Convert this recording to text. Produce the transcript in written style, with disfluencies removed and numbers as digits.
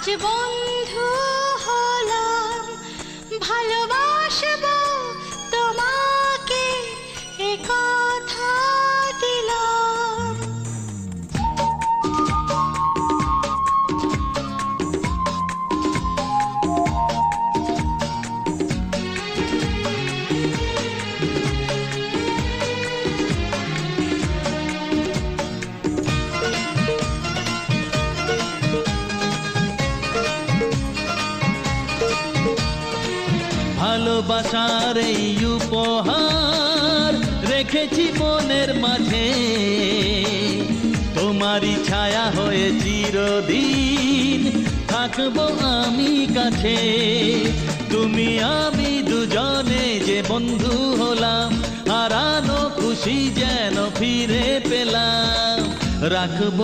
আজ বন্ধু হলাম, ভালোবাসবো তোমাকে, এ কথা দিলাম। ভালোবাসার এই উপহার রেখেছি মনের মাঝে, তোমারই ছায়া হয়ে চিরদিন থাকবো আমি কাছে। তুমি আমি দুজনে যে বন্ধু হলাম, হারানো খুশি যেন ফিরে পেলাম, রাখবো